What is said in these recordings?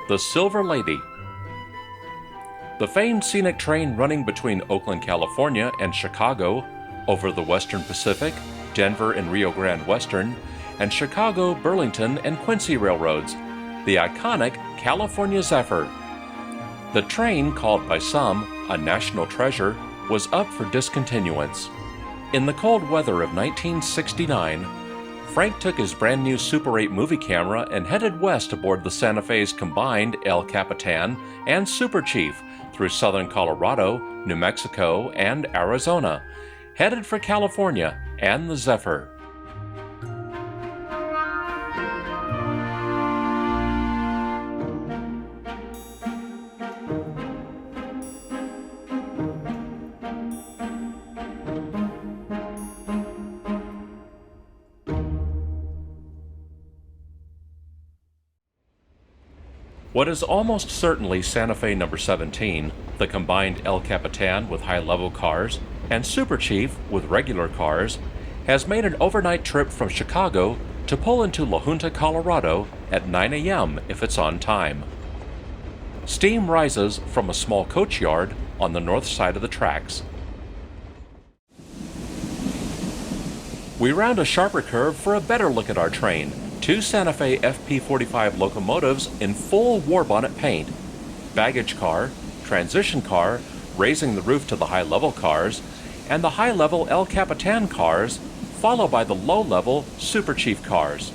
The Silver Lady. The famed scenic train running between Oakland, California and Chicago, over the Western Pacific, Denver and Rio Grande Western, and Chicago, Burlington and Quincy railroads, the iconic California Zephyr. The train, called by some a national treasure, was up for discontinuance. In the cold weather of 1969, Frank took his brand new Super 8 movie camera and headed west aboard the Santa Fe's combined El Capitan and Super Chief through southern Colorado, New Mexico, and Arizona, headed for California and the Zephyr. What is almost certainly Santa Fe number 17, the combined El Capitan with high-level cars and Super Chief with regular cars, has made an overnight trip from Chicago to pull into La Junta, Colorado at 9 a.m. if it's on time. Steam rises from a small coach yard on the north side of the tracks. We round a sharper curve for a better look at our train. Two Santa Fe FP45 locomotives in full war bonnet paint, baggage car, transition car, raising the roof to the high-level cars, and the high-level El Capitan cars, followed by the low-level Super Chief cars.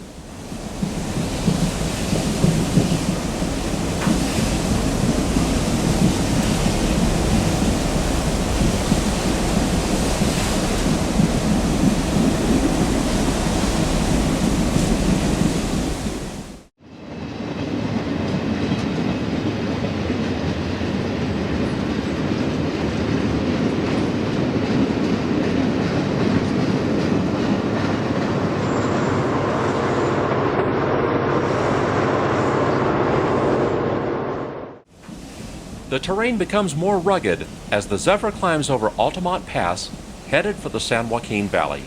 The terrain becomes more rugged as the Zephyr climbs over Altamont Pass, headed for the San Joaquin Valley.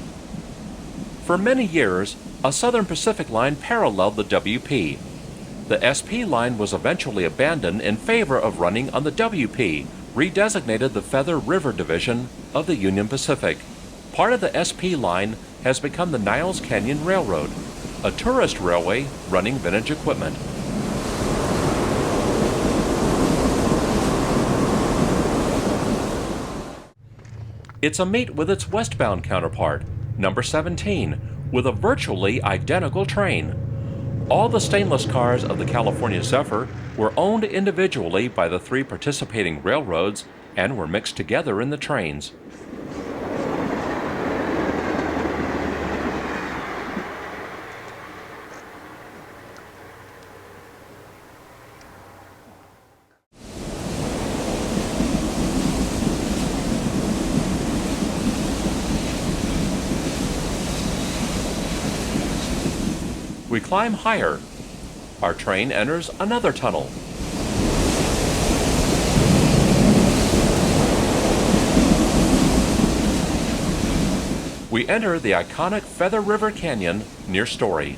For many years, a Southern Pacific line paralleled the WP. The SP line was eventually abandoned in favor of running on the WP, redesignated the Feather River Division of the Union Pacific. Part of the SP line has become the Niles Canyon Railroad, a tourist railway running vintage equipment. It's a meet with its westbound counterpart, number 17, with a virtually identical train. All the stainless cars of the California Zephyr were owned individually by the three participating railroads and were mixed together in the trains. We climb higher. Our train enters another tunnel. We enter the iconic Feather River Canyon near Story.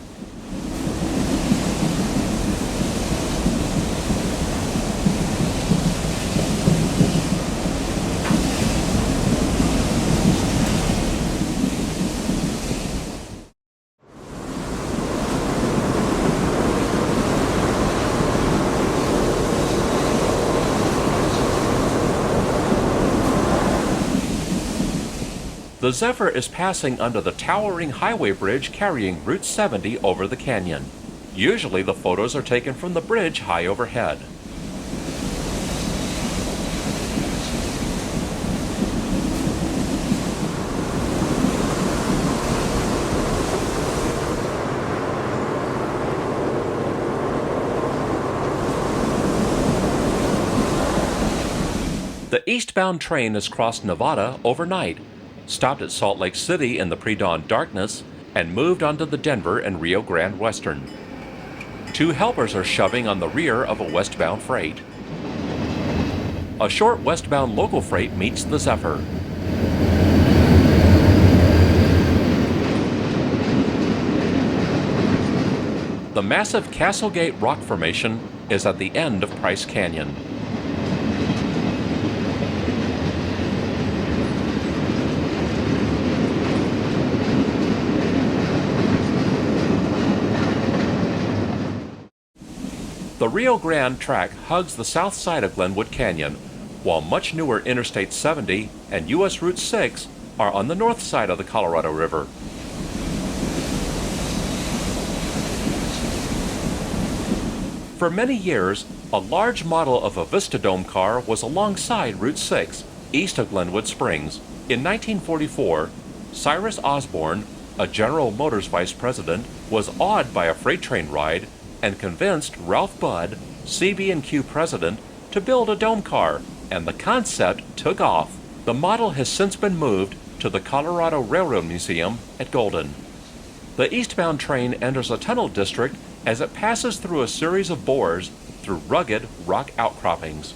The Zephyr is passing under the towering highway bridge carrying Route 70 over the canyon. Usually the photos are taken from the bridge high overhead. The eastbound train has crossed Nevada overnight, stopped at Salt Lake City in the pre-dawn darkness, and moved onto the Denver and Rio Grande Western. Two helpers are shoving on the rear of a westbound freight. A short westbound local freight meets the Zephyr. The massive Castlegate rock formation is at the end of Price Canyon. The Rio Grande track hugs the south side of Glenwood Canyon, while much newer Interstate 70 and U.S. Route 6 are on the north side of the Colorado River. For many years, a large model of a Vistadome car was alongside Route 6, east of Glenwood Springs. In 1944, Cyrus Osborne, a General Motors vice president, was awed by a freight train ride and convinced Ralph Budd, CB&Q president, to build a dome car, and the concept took off. The model has since been moved to the Colorado Railroad Museum at Golden. The eastbound train enters a tunnel district as it passes through a series of bores through rugged rock outcroppings.